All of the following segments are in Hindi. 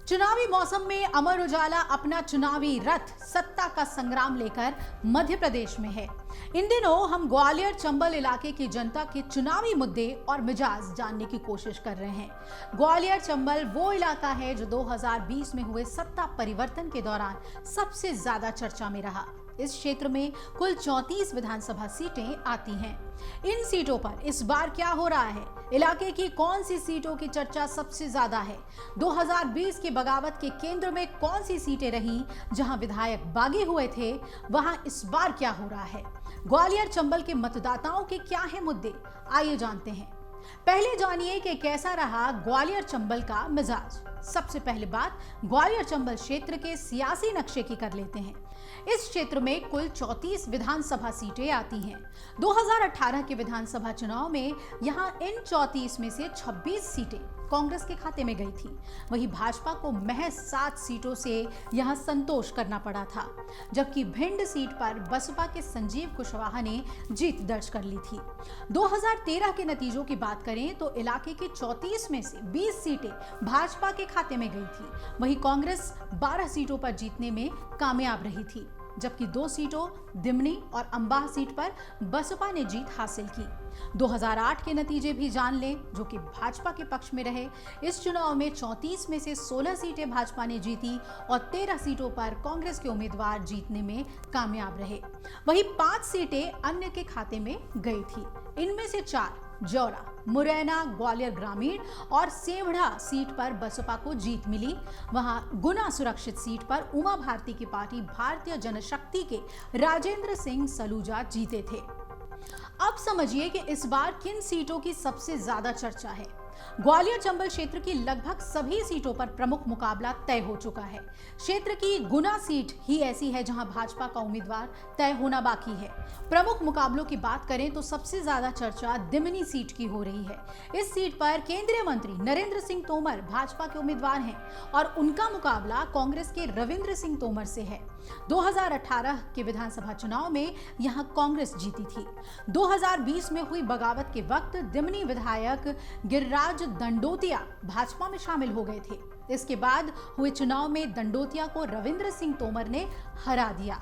चुनावी मौसम में अमर उजाला अपना चुनावी रथ सत्ता का संग्राम लेकर मध्य प्रदेश में है। इन दिनों हम ग्वालियर चंबल इलाके की जनता के चुनावी मुद्दे और मिजाज जानने की कोशिश कर रहे हैं। ग्वालियर चंबल वो इलाका है जो 2020 में हुए सत्ता परिवर्तन के दौरान सबसे ज्यादा चर्चा में रहा। इस क्षेत्र में कुल 34 विधानसभा सीटें आती हैं। इन सीटों पर इस बार क्या हो रहा है? इलाके की कौन सी सीटों की चर्चा सबसे ज्यादा है? 2020 की बगावत के केंद्र में कौन सी सीटें रहीं जहां विधायक बागी हुए थे? वहां इस बार क्या हो रहा है? ग्वालियर चंबल के मतदाताओं के क्या है मुद्दे? आइए जानते हैं। पहले जानिए कि कैसा रहा ग्वालियर चंबल का मिजाज। सबसे पहले बात ग्वालियर चंबल क्षेत्र के सियासी नक्शे की कर लेते हैं। इस क्षेत्र में कुल 34 विधानसभा सीटें आती हैं। 2018 के विधानसभा चुनाव में यहां इन 34 में से 26 सीटें कांग्रेस के खाते में गई थी। वहीं भाजपा को महज 7 सीटों से यहां संतोष करना पड़ा था, जबकि भिंड सीट पर बसपा के संजीव कुशवाहा ने जीत दर्ज कर ली थी। 2013 के नतीजों की बात करें तो इलाके की 34 में से 20 सीटें भाजपा के खाते में गई थी। वहीं कांग्रेस 12 सीटों पर जीतने में कामयाब रही थी, जबकि 2 सीटों दिमनी और अंबाह सीट पर बसपा ने जीत हासिल की। 2008 के नतीजे भी जान लें, जो कि भाजपा के पक्ष में रहे। इस चुनाव में 34 में से 16 सीटें भाजपा ने जीती और 13 सीटों पर कांग्रेस के उम्मीदवार जीतने में कामयाब रहे। वहीं 5 सीटें अन्य के खाते में गई थी। इनमें से 4 जौरा, मुरैना, ग्वालियर ग्रामीण और सेवढ़ा सीट पर बसपा को जीत मिली। वहां गुना सुरक्षित सीट पर उमा भारती की पार्टी भारतीय जनशक्ति के राजेंद्र सिंह सलूजा जीते थे। अब समझिए कि इस बार किन सीटों की सबसे ज्यादा चर्चा है। ग्वालियर चंबल क्षेत्र की लगभग सभी सीटों पर प्रमुख मुकाबला तय हो चुका है। क्षेत्र की गुना सीट ही ऐसी है जहां भाजपा का उम्मीदवार तय होना बाकी है। प्रमुख मुकाबलों की बात करें तो सबसे ज्यादा चर्चा दिमनी सीट की हो रही है। इस सीट पर केंद्रीय मंत्री नरेंद्र सिंह तोमर भाजपा के उम्मीदवार हैं और उनका मुकाबला कांग्रेस के रविंद्र सिंह तोमर से है। 2018 के विधानसभा चुनाव में यहां कांग्रेस जीती थी। 2020 में हुई बगावत के वक्त दिमनी विधायक गिरिराज दंडोतिया भाजपा में शामिल हो गए थे। इसके बाद हुए चुनाव में दंडोतिया को रविंद्र सिंह तोमर ने हरा दिया।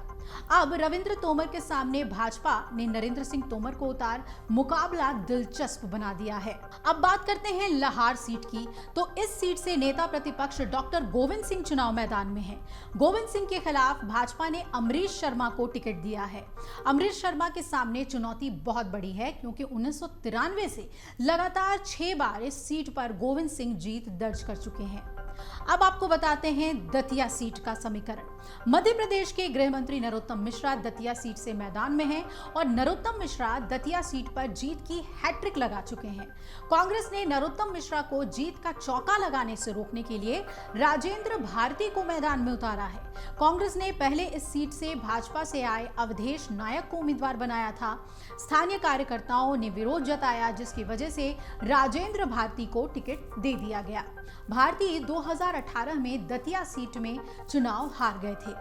अब रविंद्र तोमर के सामने भाजपा ने नरेंद्र सिंह तोमर को उतार मुकाबला दिलचस्प बना दिया है। अब बात करते हैं लाहार सीट की। तो इस सीट से नेता प्रतिपक्ष डॉक्टर गोविंद सिंह चुनाव मैदान में हैं। गोविंद सिंह के खिलाफ भाजपा ने अमरीश शर्मा को टिकट दिया है। अमरीश शर्मा के सामने चुनौती बहुत बड़ी है, क्योंकि 1993 से लगातार 6 बार इस सीट पर गोविंद सिंह जीत दर्ज कर चुके हैं। अब आपको बताते हैं दतिया सीट का समीकरण। मध्य प्रदेश के गृह मंत्री नरोत्तम मिश्रा दतिया सीट से मैदान में हैं और नरोत्तम मिश्रा दतिया सीट पर जीत की हैट्रिक लगा चुके हैं। कांग्रेस ने नरोत्तम मिश्रा को जीत का चौका लगाने से रोकने के लिए राजेंद्र भारती को मैदान में उतारा है। कांग्रेस ने पहले इस सीट से भाजपा से आए अवधेश नायक को उम्मीदवार बनाया था। स्थानीय कार्यकर्ताओं ने विरोध जताया, जिसकी वजह से राजेंद्र भारती को टिकट दे दिया गया। भारती 2018 में दतिया सीट में चुनाव हार गए थे।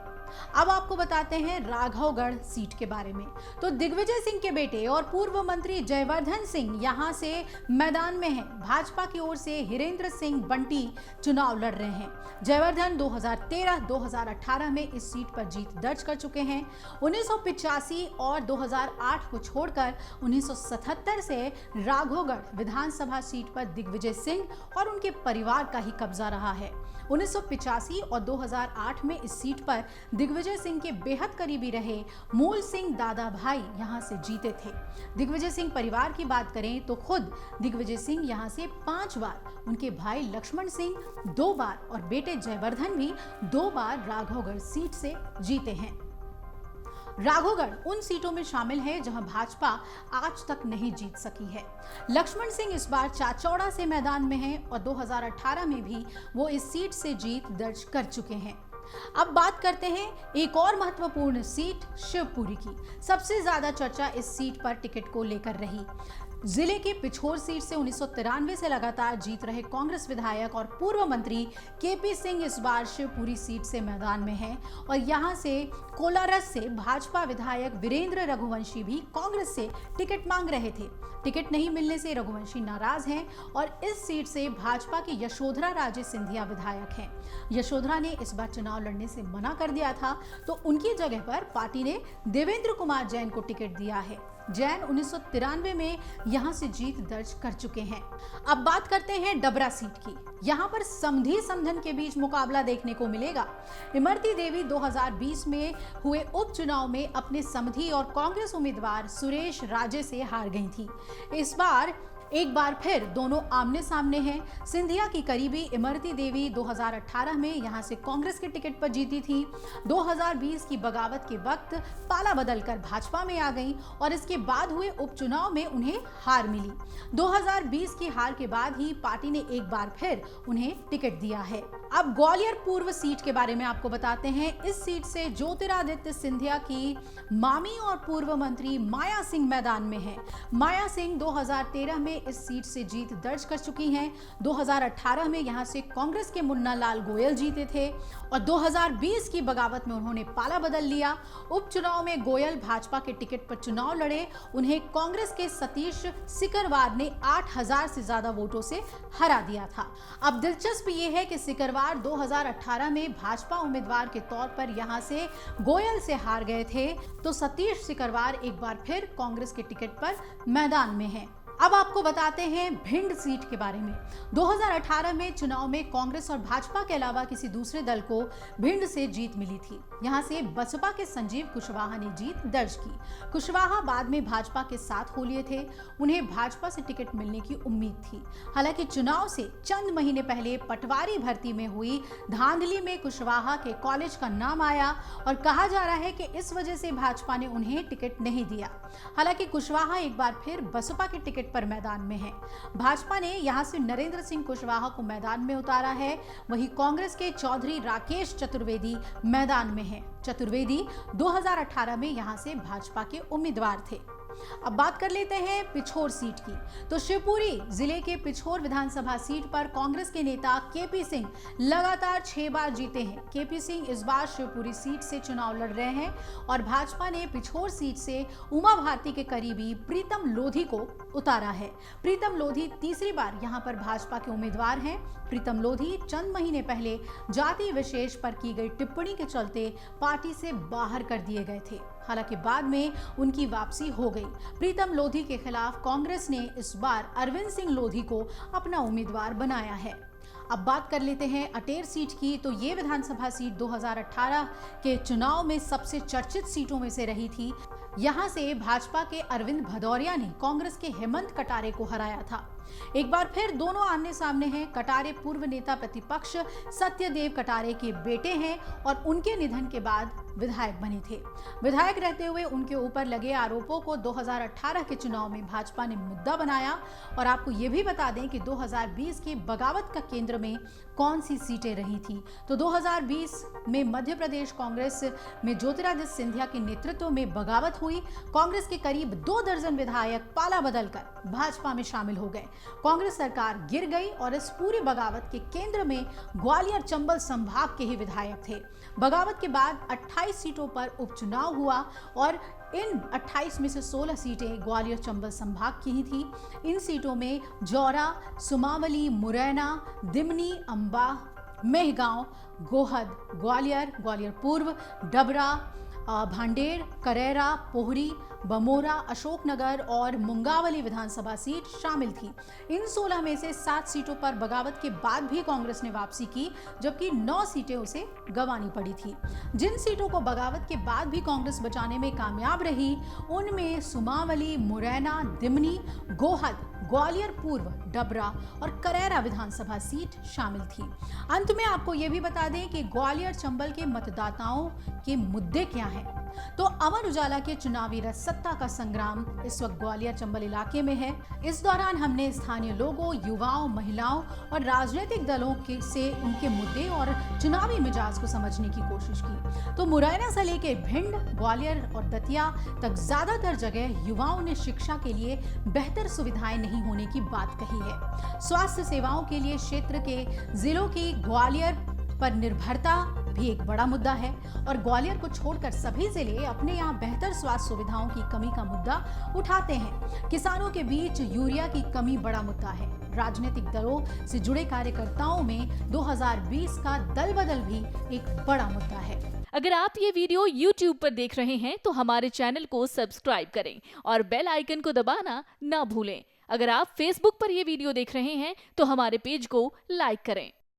अब आपको बताते हैं राघवगढ़ सीट के बारे में। तो दिग्विजय सिंह के बेटे और पूर्व मंत्री जयवर्धन सिंह यहां से मैदान में हैं। भाजपा की ओर से हिरेंद्र सिंह बंटी चुनाव लड़ रहे हैं। जयवर्धन 2013-2018 में इस सीट पर जीत दर्ज कर चुके हैं। 1985 और 2008 को छोड़कर 1977 से राघवगढ़ विधानसभा सीट पर दिग्विजय सिंह और उनके परिवार का ही कब्जा रहा है। 1985 और 2008 में इस सीट पर दिग्विजय सिंह के बेहद करीबी रहे मूल सिंह दादा भाई यहां से जीते थे। दिग्विजय सिंह परिवार की बात करें तो खुद दिग्विजय सिंह यहां से 5 बार, उनके भाई लक्ष्मण सिंह 2 बार और बेटे जयवर्धन भी 2 बार राघवगढ़ सीट से जीते हैं। राघवगढ़ उन सीटों में शामिल है जहां भाजपा आज तक नहीं जीत सकी है। लक्ष्मण सिंह इस बार चाचौड़ा से मैदान में हैं और 2018 में भी वो इस सीट से जीत दर्ज कर चुके हैं। अब बात करते हैं एक और महत्वपूर्ण सीट शिवपुरी की। सबसे ज्यादा चर्चा इस सीट पर टिकट को लेकर रही। जिले की पिछोर सीट से 1993 से लगातार जीत रहे कांग्रेस विधायक और पूर्व मंत्री केपी सिंह इस बार शिवपुरी सीट से मैदान में हैं और यहां से कोलारस से भाजपा विधायक वीरेंद्र रघुवंशी भी कांग्रेस से टिकट मांग रहे थे। टिकट नहीं मिलने से रघुवंशी नाराज हैं और इस सीट से भाजपा के यशोधरा राजे सिंधिया विधायक हैं। यशोधरा ने इस बार चुनाव लड़ने से मना कर दिया था, तो उनकी जगह पर पार्टी ने देवेंद्र कुमार जैन को टिकट दिया है। जैन 1993 में यहां से जीत दर्ज कर चुके हैं। अब बात करते हैं डबरा सीट की। यहां पर समधी समधन के बीच मुकाबला देखने को मिलेगा। इमरती देवी 2020 में हुए उपचुनाव में अपने समधी और कांग्रेस उम्मीदवार सुरेश राजे से हार गई थी। इस बार एक बार फिर दोनों आमने सामने हैं। सिंधिया की करीबी इमरती देवी 2018 में यहां से कांग्रेस के टिकट पर जीती थी। 2020 की बगावत के वक्त पाला बदलकर भाजपा में आ गईं और इसके बाद हुए उपचुनाव में उन्हें हार मिली। 2020 की हार के बाद ही पार्टी ने एक बार फिर उन्हें टिकट दिया है। अब ग्वालियर पूर्व सीट के बारे में आपको बताते हैं। इस सीट से ज्योतिरादित्य सिंधिया की मामी और पूर्व मंत्री माया सिंह मैदान में है। माया सिंह 2013 में इस सीट से जीत दर्ज कर चुकी हैं। 2018 में यहां से कांग्रेस के मुन्ना लाल गोयल जीते थे और 2020 की बगावत में उन्होंने पाला बदल लिया। उपचुनाव में गोयल भाजपा के टिकट पर चुनाव लड़े। उन्हें कांग्रेस के सतीश सिकरवार ने 8000 से ज्यादा वोटों से हरा दिया था। अब दिलचस्प ये है कि सिकरवार 2018 में भाजपा उम्मीदवार के तौर पर यहां से गोयल से हार गए थे, तो सतीश सिकरवार एक बार फिर कांग्रेस के टिकट पर मैदान में हैं। अब आपको बताते हैं भिंड सीट के बारे में। 2018 में चुनाव में कांग्रेस और भाजपा के अलावा किसी दूसरे दल को भिंड से जीत मिली थी। यहां से बसपा के संजीव कुशवाहा ने जीत दर्ज की। कुशवाहा बाद में भाजपा के साथ हो लिए थे। उन्हें भाजपा से टिकट मिलने की उम्मीद थी। हालांकि चुनाव से चंद महीने पहले पटवारी भर्ती में हुई धांधली में कुशवाहा के कॉलेज का नाम आया और कहा जा रहा है कि इस वजह से भाजपा ने उन्हें टिकट नहीं दिया। हालांकि कुशवाहा एक बार फिर बसपा के टिकट पर मैदान में है। भाजपा ने यहां से नरेंद्र सिंह कुशवाहा को मैदान में उतारा है। वहीं कांग्रेस के चौधरी राकेश चतुर्वेदी मैदान में है। चतुर्वेदी 2018 में यहां से भाजपा के उम्मीदवार थे। अब बात कर लेते हैं पिछोर सीट की। तो शिवपुरी जिले के पिछोर विधानसभा सीट पर कांग्रेस के नेता केपी सिंह लगातार 6 बार जीते हैं। केपी सिंह इस बार शिवपुरी सीट से चुनाव लड़ रहे हैं और भाजपा ने पिछोर सीट से उमा भारती के करीबी प्रीतम लोधी को उतारा है। प्रीतम लोधी तीसरी बार यहां पर भाजपा के उम्मीदवार हैं। प्रीतम लोधी चंद महीने पहले जाति विशेष पर की गई टिप्पणी के चलते पार्टी से बाहर कर दिए गए थे। हालांकि बाद में उनकी वापसी हो गई। प्रीतम लोधी के खिलाफ कांग्रेस ने इस बार अरविंद सिंह लोधी को अपना उम्मीदवार बनाया है। अब बात कर लेते हैं अटेर सीट की। तो ये विधानसभा सीट 2018 के चुनाव में सबसे चर्चित सीटों में से रही थी। यहां से भाजपा के अरविंद भदौरिया ने कांग्रेस के हेमंत कटारे को हराया था। एक बार फिर दोनों आमने सामने हैं। कटारे पूर्व नेता प्रतिपक्ष सत्यदेव कटारे के बेटे हैं और उनके निधन के बाद विधायक बने थे। विधायक रहते हुए उनके ऊपर लगे आरोपों को 2018 के चुनाव में भाजपा ने मुद्दा बनाया। और आपको ये भी बता दें कि 2020 की बगावत का केंद्र में कौन सी सीटें रही थी। तो 2020 में मध्य प्रदेश कांग्रेस में ज्योतिरादित्य सिंधिया के नेतृत्व में बगावत हुई। कांग्रेस के करीब 2 दर्जन विधायक पाला बदलकर भाजपा में शामिल हो गए। कांग्रेस सरकार गिर गई और इस पूरी बगावत के केंद्र में ग्वालियर चंबल संभाग के ही विधायक थे। बगावत के बाद 28 सीटों पर उपचुनाव हुआ और इन 28 में से 16 सीटें ग्वालियर चंबल संभाग की ही थी। इन सीटों में जौरा, सुमावली, मुरैना, दिमनी, अंबा, मेहगांव, गोहद, ग्वालियर, ग्वालियर पूर्व, डबरा, भांडेर, करेरा, पोहरी, बमोरा, अशोकनगर और मुंगावली विधानसभा सीट शामिल थी। इन 16 में से 7 सीटों पर बगावत के बाद भी कांग्रेस ने वापसी की, जबकि 9 सीटें उसे गंवानी पड़ी थी। जिन सीटों को बगावत के बाद भी कांग्रेस बचाने में कामयाब रही, उनमें सुमावली, मुरैना, दिमनी, गोहद, ग्वालियर पूर्व, डबरा और करेरा विधानसभा सीट शामिल थी। अंत में आपको ये भी बता दें कि ग्वालियर चंबल के मतदाताओं के मुद्दे क्या हैं। तो अमर उजाला के चुनावी रथ सत्ता का संग्राम इस वक्त ग्वालियर चंबल इलाके में है। इस दौरान हमने स्थानीय लोगों, युवाओं, महिलाओं और राजनीतिक दलों से उनके मुद्दे और चुनावी मिजाज को समझने की कोशिश की। तो मुरैना से लेकर भिंड, ग्वालियर और दतिया तक ज्यादातर जगह युवाओं ने शिक्षा के लिए बेहतर सुविधाएं नहीं होने की बात कही है। स्वास्थ्य सेवाओं के लिए क्षेत्र के जिलों की ग्वालियर पर निर्भरता भी एक बड़ा मुद्दा है और ग्वालियर को छोड़कर सभी जिले अपने यहाँ बेहतर स्वास्थ्य सुविधाओं की कमी का मुद्दा उठाते हैं। किसानों के बीच यूरिया की कमी बड़ा मुद्दा है। राजनीतिक दलों से जुड़े कार्यकर्ताओं में 2020 का दल बदल भी एक बड़ा मुद्दा है। अगर आप ये वीडियो YouTube पर देख रहे हैं तो हमारे चैनल को सब्सक्राइब करें और बेल आइकन को दबाना ना भूलें। अगर आप Facebook पर ये वीडियो देख रहे हैं तो हमारे पेज को लाइक करें।